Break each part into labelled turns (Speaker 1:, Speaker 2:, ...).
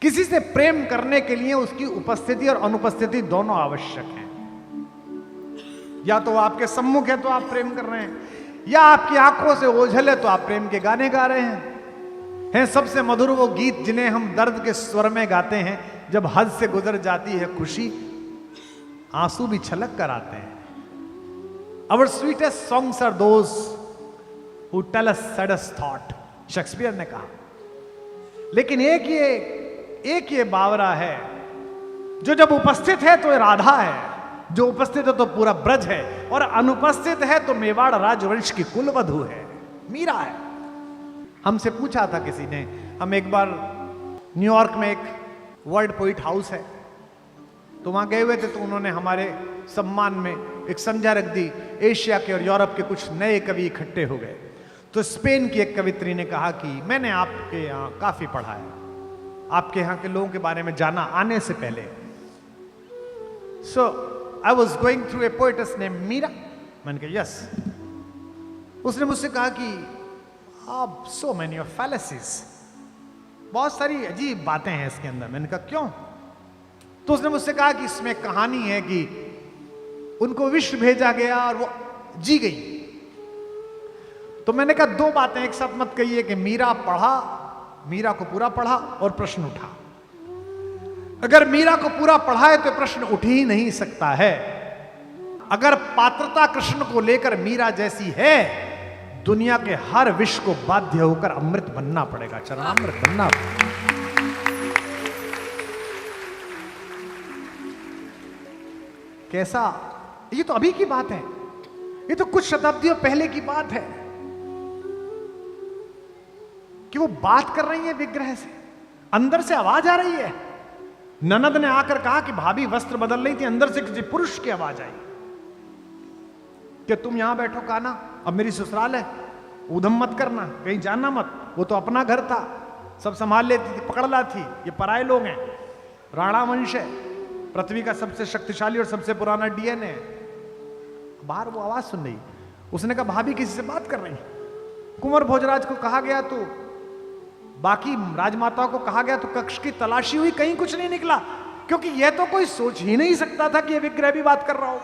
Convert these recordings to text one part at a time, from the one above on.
Speaker 1: किसी से प्रेम करने के लिए उसकी उपस्थिति और अनुपस्थिति दोनों आवश्यक है। या तो आपके सम्मुख है तो आप प्रेम कर रहे हैं, या आपकी आंखों से ओझल है तो आप प्रेम के गाने गा रहे हैं। सबसे मधुर वो गीत जिन्हें हम दर्द के स्वर में गाते हैं, जब हद से गुजर जाती है खुशी, आंसू भी छलक कर आते हैं। Our sweetest songs are those who tell us saddest thought, Shakespeare ने कहा। लेकिन एक ये बावरा है जो जब उपस्थित है तो राधा है, जो उपस्थित है तो पूरा ब्रज है, और अनुपस्थित है तो मेवाड़ राजवंश की कुलवधु है, मीरा है। हमसे पूछा था किसी ने, हम एक बार न्यूयॉर्क में एक वर्ल्ड पोइट हाउस है तो वहां गए हुए थे, तो उन्होंने हमारे सम्मान में एक संध्या रख दी। एशिया के और यूरोप के कुछ नए कवि इकट्ठे हो गए, तो स्पेन की एक कवित्री ने कहा कि मैंने आपके यहाँ काफी पढ़ा है, आपके यहाँ के लोगों के बारे में जाना आने से पहले। So I was going through a poetess name Meera. मैंने कहा यस। उसने मुझसे कहा कि आप सो मैनी ऑफ फैलेसीज, बहुत सारी अजीब बातें हैं इसके अंदर। मैंने कहा क्यों? तो उसने मुझसे कहा कि इसमें कहानी है कि उनको विश्व भेजा गया और वो जी गई। तो मैंने कहा दो बातें एक साथ मत कहिए कि मीरा को पूरा पढ़ा और प्रश्न उठा। अगर मीरा को पूरा पढ़ा है तो प्रश्न उठ ही नहीं सकता है। अगर पात्रता कृष्ण को लेकर मीरा जैसी है, दुनिया के हर विष को बाध्य होकर अमृत बनना पड़ेगा, चरणामृत बनना पड़ेगा। कैसा? ये तो अभी की बात है, ये तो कुछ शताब्दियों पहले की बात है कि वो बात कर रही है विग्रह से, अंदर से आवाज आ रही है। ननद ने आकर कहा कि भाभी वस्त्र बदल रही थी, अंदर से किसी पुरुष की आवाज आई कि तुम यहां बैठो काना, अब मेरी ससुराल है, ऊधम मत करना, कहीं जाना मत। वो तो अपना घर था, सब संभाल लेती थी, पकड़ लाती। ये पराये लोग हैं, राणा वंश है, पृथ्वी का सबसे शक्तिशाली और सबसे पुराना डीएनए है। बाहर वो आवाज सुन रही, उसने कहा भाभी किसी से बात कर रही। कुंवर भोजराज को कहा गया, तो बाकी राजमाताओं को कहा गया, तो कक्ष की तलाशी हुई, कहीं कुछ नहीं निकला, क्योंकि यह तो कोई सोच ही नहीं सकता था कि यह विग्रह भी बात कर रहा हो।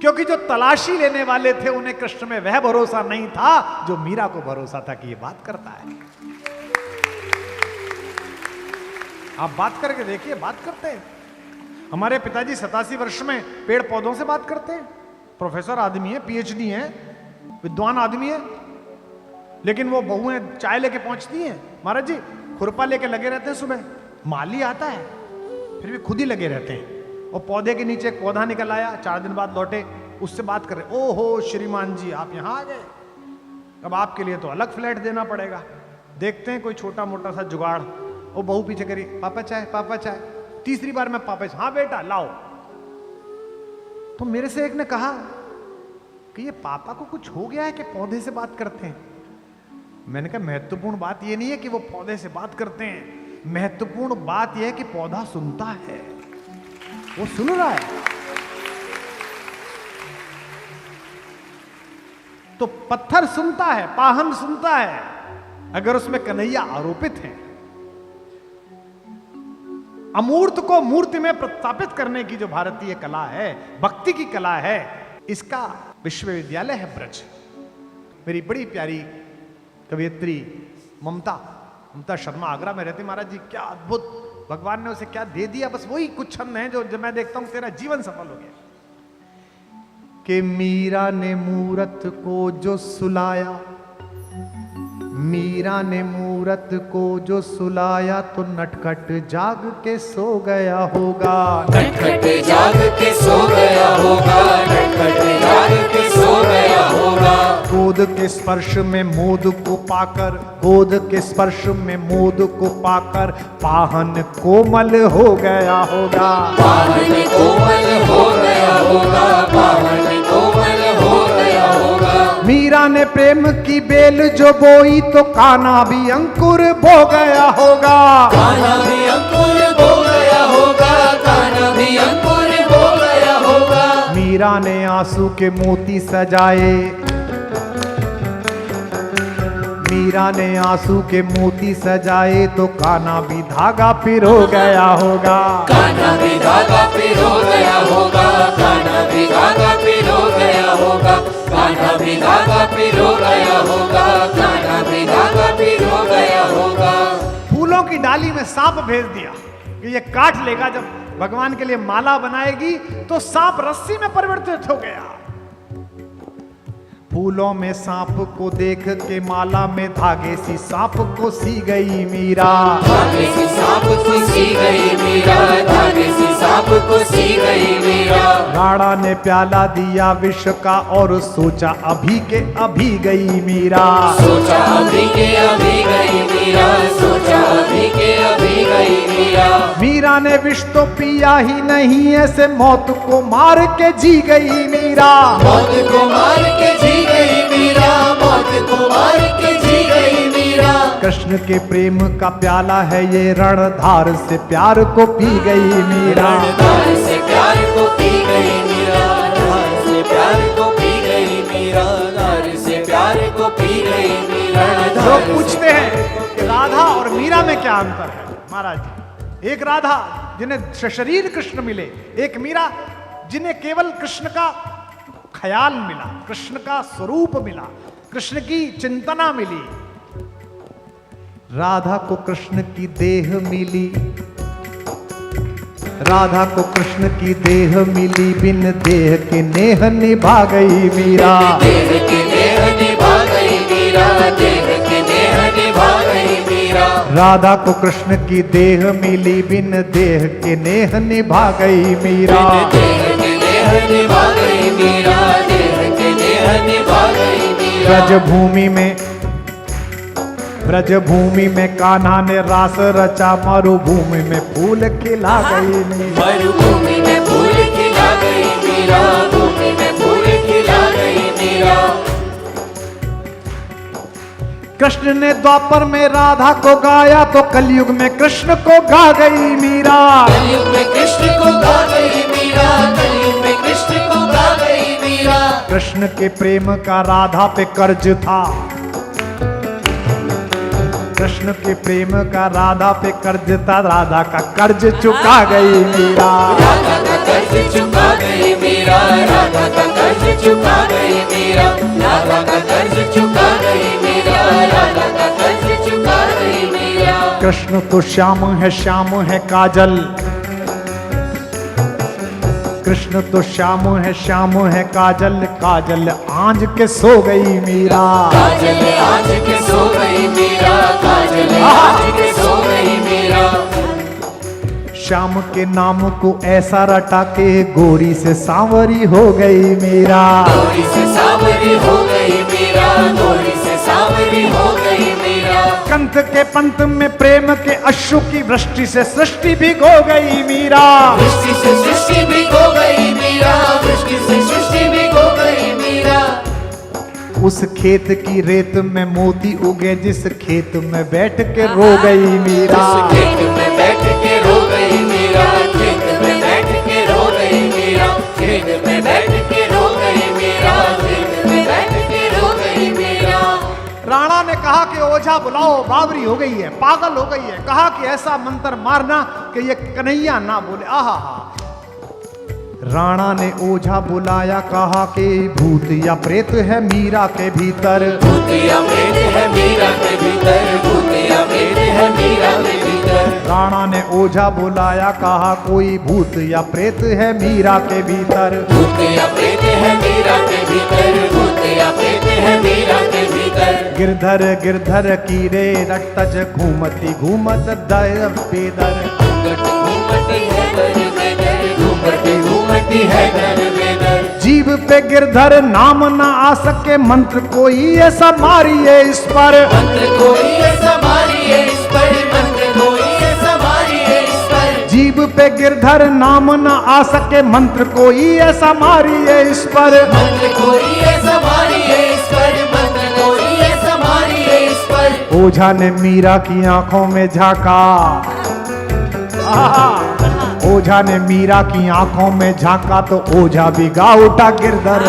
Speaker 1: क्योंकि जो तलाशी लेने वाले थे उन्हें कृष्ण में वह भरोसा नहीं था जो मीरा को भरोसा था कि यह बात करता है। आप बात करके देखिए, बात करते हैं। हमारे पिताजी 87 वर्ष में पेड़ पौधों से बात करते हैं। प्रोफेसर आदमी है, पीएचडी है, विद्वान आदमी है, लेकिन वो बहुएं चाय लेके पहुंचती हैं, महाराज जी खुरपा लेके लगे रहते हैं। सुबह माली आता है, फिर भी खुद ही लगे रहते हैं। और पौधे के नीचे एक पौधा निकल आया, 4 दिन बाद लौटे, उससे बात कर रहे, ओहो श्रीमान जी आप यहां आ गए, अब आपके लिए तो अलग फ्लैट देना पड़ेगा। देखते हैं कोई छोटा मोटा सा जुगाड़। वो बहू पीछे करी, पापा चाय, पापा चाय। तीसरी बार मैं पापा, हाँ बेटा लाओ। तो मेरे से एक ने कहा कि ये पापा को कुछ हो गया है कि पौधे से बात करते हैं। मैंने कहा महत्वपूर्ण बात ये नहीं है कि वो पौधे से बात करते हैं, महत्वपूर्ण बात यह है कि पौधा सुनता है, वो सुन रहा है। तो पत्थर सुनता है, पाहन सुनता है, अगर उसमें कन्हैया आरोपित है। अमूर्त को मूर्ति में प्रस्थापित करने की जो भारतीय कला है, भक्ति की कला है, इसका विश्वविद्यालय है ब्रज। मेरी बड़ी प्यारी कवियत्री ममता शर्मा आगरा में रहती। महाराज जी क्या अद्भुत, भगवान ने उसे क्या दे दिया, बस वही कुछ छंद है जो मैं देखता हूं तेरा जीवन सफल हो गया। कि मीरा ने मूरत को जो सुलाया, मीरा ने मूरत को जो सुलाया, तो नटखट जाग के सो गया होगा,
Speaker 2: नटखट जाग के सो गया होगा, नटखट जाग के सो गया होगा।
Speaker 1: गोद के स्पर्श में मोद को पाकर, गोद के स्पर्श में मोद को पाकर, पाहन कोमल हो गया होगा,
Speaker 2: पाहन कोमल हो गया होगा, पाहन कोमल हो गया होगा।
Speaker 1: मीरा ने प्रेम की बेल जो बोई, तो कान्हा भी अंकुर बो गया होगा,
Speaker 2: कान्हा भी अंकुर बो गया होगा, कान्हा भी अंकुर बो गया होगा।
Speaker 1: मीरा ने आंसू के मोती सजाए, मीरा ने आंसू के मोती सजाए तो कान्हा भी धागा पिरो गया होगा।
Speaker 2: कान्हा भी धागा पिरो गया होगा, कान्हा भी धागा पिरो गया होगा, कान्हा भी धागा पिरो गया होगा, कान्हा भी धागा पिरो गया होगा।
Speaker 1: फूलों की डाली में सांप भेज दिया कि ये काट लेगा। जब भगवान के लिए माला बनाएगी तो सांप रस्सी में परिवर्तित हो गया। फूलों में सांप को देख के माला में धागे सी सांप को सी गई मीरा।
Speaker 2: धागे सी सांप को सी गई मीरा, धागे सी सांप को सी गई मीरा।
Speaker 1: राणा ने प्याला दिया विष का और सोचा अभी के अभी गई मीरा।
Speaker 2: सोचा अभी के अभी गई मीरा, सोचा अभी के अभी गई मीरा।
Speaker 1: मीरा ने विष तो पिया ही नहीं, ऐसे मौत को मार के जी गई मीरा।
Speaker 2: मौत को मार के जी गई मीरा, मौत को मार के जी गई मीरा।
Speaker 1: कृष्ण के प्रेम का प्याला है ये, रणधार से प्यार को पी गई मीरा।
Speaker 2: रणधार से प्यार को पी गई मीरा, रणधार से प्यार को पी गई मीरा, रणधार से प्यार को पी गई मीरा।
Speaker 1: लोग पूछते हैं कि राधा और मीरा में क्या अंतर है। महाराज जी, एक राधा जिन्हें शरीर कृष्ण मिले, एक मीरा जिन्हें केवल कृष्ण का ख्याल मिला, कृष्ण का स्वरूप मिला, कृष्ण की चिंतना मिली। राधा को कृष्ण की देह मिली, राधा को कृष्ण की देह मिली, बिन देह के नेह निभा गई मीरा।
Speaker 2: देह के नेह निभा गई मीरा, देह के नेह निभा गई मीरा।
Speaker 1: राधा को कृष्ण की देह मिली, बिन देह के नेह निभा गई मीरा।
Speaker 2: देह के नेह निभा गई मीरा, देह के नेह निभा गई मीरा। ब्रजभूमि में कान्हा ने रास रचा, मरुभूमि में फूल खिला गई मीरा। मरुभूमि में फूल खिला गई मीरा, भूमि में फूल खिला गई मीरा।
Speaker 1: कृष्ण ने द्वापर में राधा को गाया तो कलयुग में कृष्ण को गा गई मीरा।
Speaker 2: कलयुग में कृष्ण को गा गई मीरा, कलयुग में कृष्ण को गा गई मीरा।
Speaker 1: कृष्ण के प्रेम का राधा पे कर्ज था, कृष्ण के प्रेम का राधा पे कर्ज था, राधा का कर्ज चुका गई मीरा।
Speaker 2: राधा का कर्ज चुका गई मीरा, राधा का कर्ज चुका गई मीरा, राधा का कर्ज चुका गई मीरा, राधा का कर्ज चुका गई मीरा।
Speaker 1: कृष्ण तो श्याम है काजल, कृष्ण तो श्याम है काजल, काजल आंज के सो गई मीरा।
Speaker 2: काजल आज के सो गई मीरा, काजल आज के सो गई मीरा।
Speaker 1: श्याम के नाम को ऐसा रटा के गोरी से सांवरी हो गई मीरा।
Speaker 2: गोरी से सांवरी हो गई मीरा, गोरी से सांवरी हो गई मीरा।
Speaker 1: कंठ के पंथ में प्रेम के अश्रु की वृष्टि से सृष्टि भिगो गई मीरा।
Speaker 2: वृष्टि से सृष्टि भी हो गई मीरा, वृष्टि से सृष्टि भी हो गई मीरा।
Speaker 1: उस खेत की रेत में मोती उगे, जिस खेत में बैठ के रो गई मीरा।
Speaker 2: उस खेत में बैठ के रो गई मीरा, खेत में बैठ के रो गई मीरा, खेत में बैठ के रो गई मीरा, खेत में बैठ के रो गई मीरा।
Speaker 1: राणा ने कहा कि ओझा बुलाओ, बावरी हो गई है, पागल हो गई है। कहा कि ऐसा मंत्र मारना कि ये कन्हैया ना बोले। आहा हा। राणा ने ओझा बुलाया, कहा कि भूत या प्रेत है मीरा के भीतर।
Speaker 2: भूत या प्रेत है मीरा के भीतर, भूत या प्रेत है मीरा के भीतर।
Speaker 1: राणा ने ओझा बुलाया, कहा कोई भूत या प्रेत है मीरा के भीतर।
Speaker 2: भूत या प्रेत है मीरा के भीतर, भूत या प्रेत है मीरा के भीतर।
Speaker 1: गिरधर गिरधर कीरे रटज घूमती घूमत दर बेदर।
Speaker 2: घूमती है दर बेदर, घूमती घूमती है दर बेदर।
Speaker 1: जीव पे गिरधर नाम ना आ सके, मंत्र कोई ऐसा मारिए इस पर।
Speaker 2: मंत्र कोई ऐसा मारिए इस पर, मंत्र कोई ऐसा मारिए इस पर।
Speaker 1: जीव पे गिरधर नाम ना आ सके, मंत्र कोई ऐसा मारिए इस पर।
Speaker 2: मंत्र कोई ऐसा मारिए इस पर, मंत्र कोई ऐसा मारिए इस पर।
Speaker 1: ओझा ने मीरा की आंखों में झांका। ओझा ने मीरा की आंखों में झांका तो ओझा भी गा उठा गिरधर।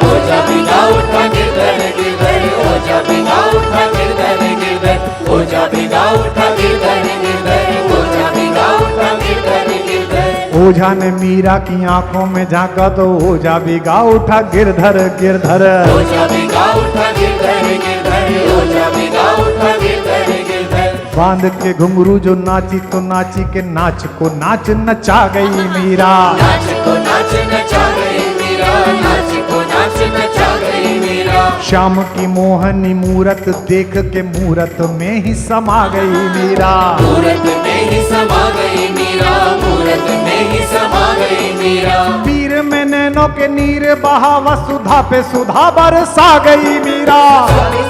Speaker 2: ओझा भी गा उठा गिरधर गिरधर,
Speaker 3: जा भिगा उठा गिरधर गिरधर, हो जा भिगा उठा गिरधर गिरधर, हो जा भिगा उठा गिरधर गिरधर।
Speaker 2: ओझा ने मीरा की आंखों में झांका तो ओझा भिगा उठा गिरधर गिरधर,
Speaker 3: हो जा भिगा उठा गिरधर गिरधर, हो जा भिगा उठा गिरधर गिरधर।
Speaker 2: बांध के घुंघरू जो नाची तो नाची के नाच को नाच नचा गई मीरा,
Speaker 3: नाच को नाच नचा गई मीरा, नाच को नाच नचा गई मीरा।
Speaker 2: श्याम की मोहनी मूरत देख के मूरत में ही समा गई मीरा,
Speaker 3: मूरत में ही समा गई मीरा, मूरत में ही समा गई मीरा।
Speaker 2: पीर में नैनों के नीर बहा वसुधा पे सुधा बरसा गई मीरा,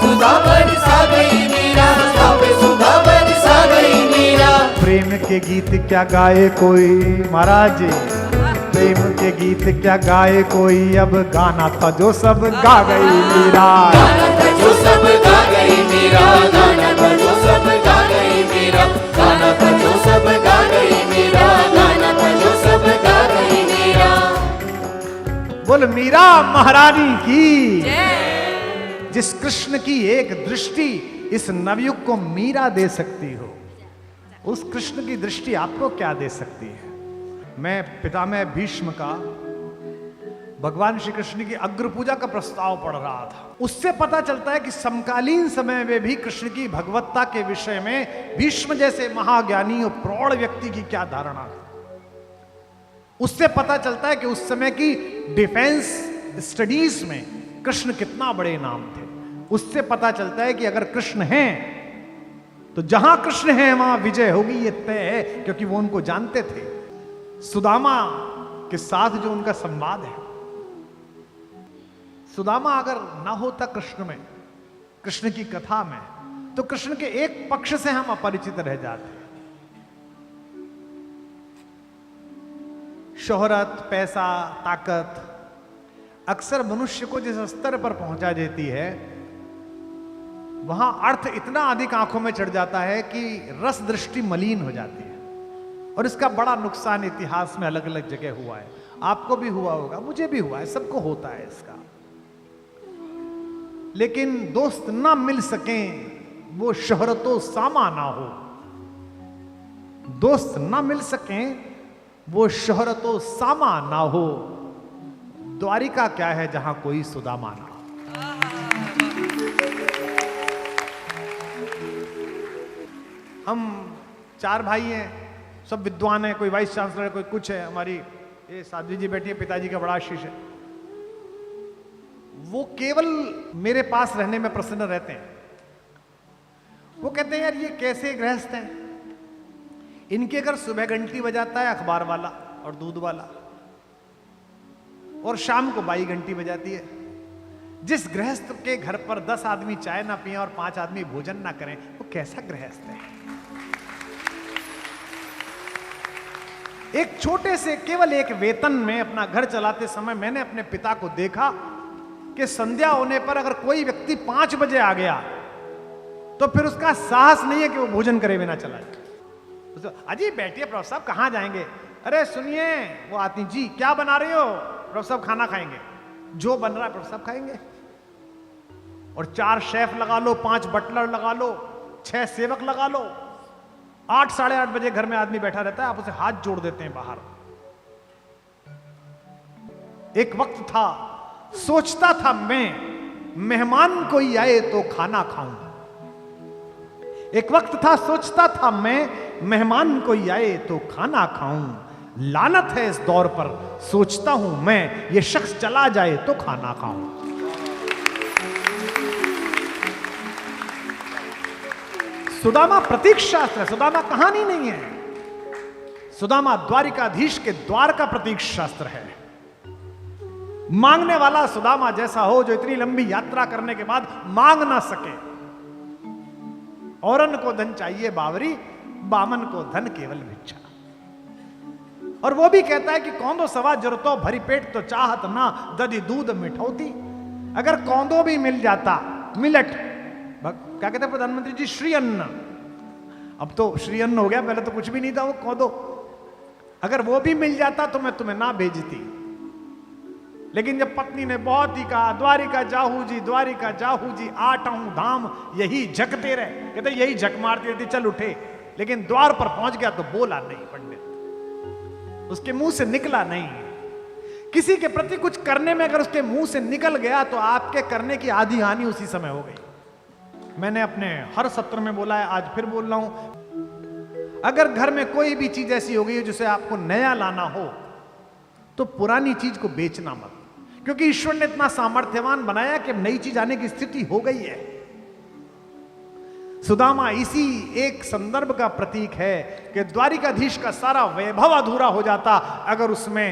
Speaker 3: सुधा बरसा गई मीरा, सुधा बरसा गई मीरा।
Speaker 2: प्रेम के गीत क्या गाए कोई महाराज जी, प्रेम के गीत क्या गाए कोई, अब गाना था जो सब गा गई मीरा,
Speaker 3: गाना था जो सब गा गई मीरा, गाना था जो सब गा गई मीरा, गाना था जो सब गा गई मीरा, गाना था जो सब गा गई मीरा।
Speaker 1: बोल मीरा महारानी की, जिस कृष्ण की एक दृष्टि इस नवयुग को मीरा दे सकती हो, उस कृष्ण की दृष्टि आपको क्या दे सकती है। मैं पितामह भीष्म का भगवान श्री कृष्ण की अग्र पूजा का प्रस्ताव पढ़ रहा था। उससे पता चलता है कि समकालीन समय में भी कृष्ण की भगवत्ता के विषय में भीष्म जैसे महाज्ञानी और प्रौढ़ व्यक्ति की क्या धारणा थी। उससे पता चलता है कि उस समय की डिफेंस स्टडीज में कृष्ण कितना बड़े नाम थे। उससे पता चलता है कि अगर कृष्ण हैं तो जहां कृष्ण है वहां विजय होगी, ये तय है, क्योंकि वो उनको जानते थे। सुदामा के साथ जो उनका संवाद है, सुदामा अगर ना होता कृष्ण में, कृष्ण की कथा में, तो कृष्ण के एक पक्ष से हम अपरिचित रह जाते। शोहरत, पैसा, ताकत अक्सर मनुष्य को जिस स्तर पर पहुंचा देती है, वहां अर्थ इतना अधिक आंखों में चढ़ जाता है कि रस दृष्टि मलिन हो जाती है। और इसका बड़ा नुकसान इतिहास में अलग अलग जगह हुआ है। आपको भी हुआ होगा, मुझे भी हुआ है, सबको होता है इसका। लेकिन दोस्त ना मिल सकें वो शोहरतो सामा ना हो, दोस्त ना मिल सकें वो शोहरतो सामा ना हो। द्वारिका क्या है जहां कोई सुदामा ना हो। हम 4 भाई हैं, सब विद्वान हैं, कोई वाइस चांसलर है, कोई कुछ है। हमारी ये साध्वी जी बैठी है, पिताजी का बड़ा आशीष है। वो केवल मेरे पास रहने में प्रसन्न रहते हैं। वो कहते हैं यार ये कैसे गृहस्थ हैं, इनके घर सुबह घंटी बजाता है अखबार वाला और दूध वाला, और शाम को बाई घंटी बजाती है। जिस गृहस्थ के घर पर 10 आदमी चाय ना पिए और 5 आदमी भोजन ना करें, वो कैसा गृहस्थ है। एक छोटे से केवल एक वेतन में अपना घर चलाते समय मैंने अपने पिता को देखा कि संध्या होने पर अगर कोई व्यक्ति 5 बजे आ गया तो फिर उसका साहस नहीं है कि वो भोजन करे बिना चला जाए। अजी बैठिए प्रभु साहब, कहां जाएंगे? अरे सुनिए, वो आती जी क्या बना रहे हो? प्रभु साहब खाना खाएंगे। जो बन रहा है प्रभु साहब खाएंगे। और 4 शेफ लगा लो, 5 बटलर लगा लो, 6 सेवक लगा लो, 8 साढ़े 8 बजे घर में आदमी बैठा रहता है, आप उसे हाथ जोड़ देते हैं बाहर। एक वक्त था, सोचता था मैं मेहमान कोई आए तो खाना खाऊं। एक वक्त था, सोचता था मैं मेहमान कोई आए तो खाना खाऊं। लानत है इस दौर पर, सोचता हूं मैं ये शख्स चला जाए तो खाना खाऊं। सुदामा प्रतीक शास्त्र है, सुदामा कहानी नहीं है। सुदामा द्वारिकाधीश के द्वार का प्रतीक शास्त्र है। मांगने वाला सुदामा जैसा हो जो इतनी लंबी यात्रा करने के बाद मांग ना सके। औरन को धन चाहिए बावरी, बामन को धन केवल भिक्षा। और वो भी कहता है कि कौंदो सवा जरूरतो भरी पेट तो चाहत ना दधी दूध मिठौती। अगर कौंदो भी मिल जाता, मिलट क्या कहते हैं प्रधानमंत्री जी, श्री अन्न। अब तो श्री अन्न हो गया, पहले तो कुछ भी नहीं था वो कौंदो। अगर वो भी मिल जाता तो मैं तुम्हें ना भेजती। लेकिन जब पत्नी ने बहुत ही कहा, द्वारिका जाहू जी 8 धाम यही झकते रहे, कहते यही झक मारती रहती, चल उठे। लेकिन द्वार पर पहुंच गया तो बोला नहीं पंडित, उसके मुंह से निकला नहीं। किसी के प्रति कुछ करने में अगर उसके मुंह से निकल गया तो आपके करने की आधी हानि उसी समय हो गई। मैंने अपने हर सत्र में बोला है, आज फिर बोल रहा हूं, अगर घर में कोई भी चीज ऐसी हो गई है जिसे आपको नया लाना हो तो पुरानी चीज को बेचना मत, क्योंकि ईश्वर ने इतना सामर्थ्यवान बनाया कि अब नई चीज आने की स्थिति हो गई है। सुदामा इसी एक संदर्भ का प्रतीक है कि द्वारिकाधीश का सारा वैभव अधूरा हो जाता अगर उसमें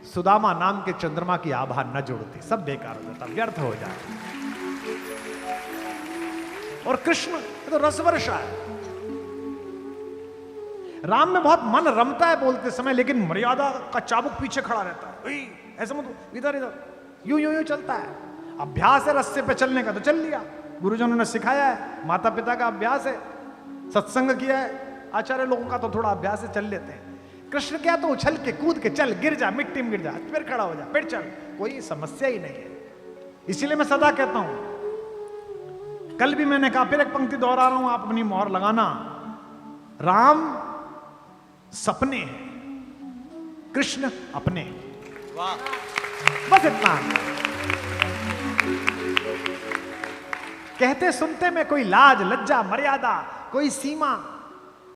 Speaker 1: सुदामा नाम के चंद्रमा की आभा न जोड़ती, सब बेकार हो जाता, व्यर्थ हो जाता। और कृष्ण तो रसवर्षा है, राम में बहुत मन रमता है बोलते समय, लेकिन मर्यादा का चाबुक पीछे खड़ा रहता है, ऐसा मत इधर इधर, यूं यूं यूं चलता है। अभ्यास है रस्ते पे चलने का तो चल लिया, गुरुजनों ने सिखाया है, माता पिता का अभ्यास है, सत्संग किया है, आचार्य लोगों का तो थोड़ा अभ्यास है, चल लेते हैं। कृष्ण क्या तो उछल के कूद के चल, गिर जा, मिट्टी में गिर जा, फिर खड़ा हो जा, फिर चल, कोई समस्या ही नहीं है। इसीलिए मैं सदा कहता हूं, कल भी मैंने कहा, फिर एक पंक्ति दोहरा रहा हूं, आप अपनी मोहर लगाना, राम सपने हैं, कृष्ण अपने।
Speaker 3: वाह,
Speaker 1: बस इतना। कहते सुनते में कोई लाज लज्जा मर्यादा कोई सीमा